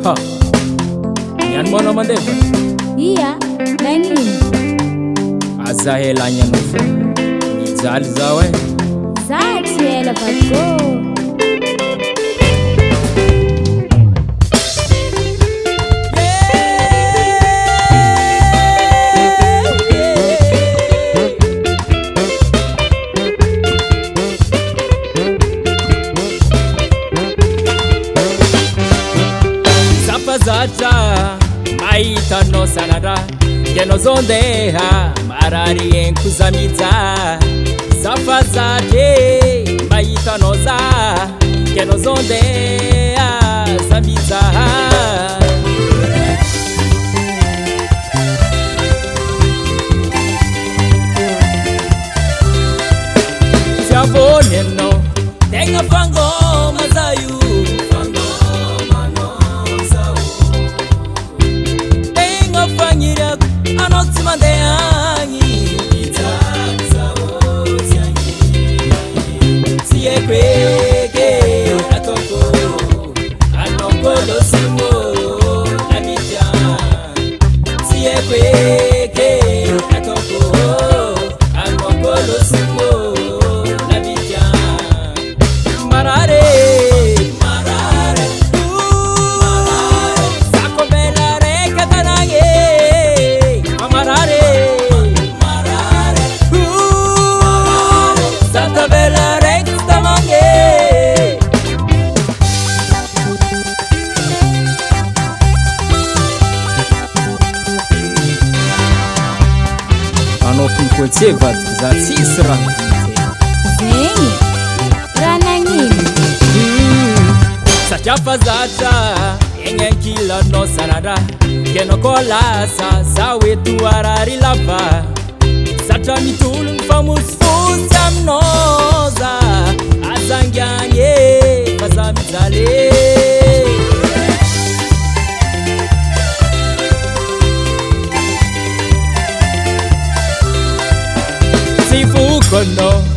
Ha, yan mo naman din. Iya, nangin. Azahela niya no fo. Izali zawe. Zati hela patko. Zata maita no sanara Geno zondeha marari enkuzamiza Zafazate maita no za Geno zondeha zamiza Tiavone no Tenga fango mazayu Kulcevat za tsisra Zengi, ranangin. Sachafa zata Engenkila no sanada Keno kolasa Sawe tuarari lava Satra mitulun famus fusam noza Azangyanye Fazamizale Kono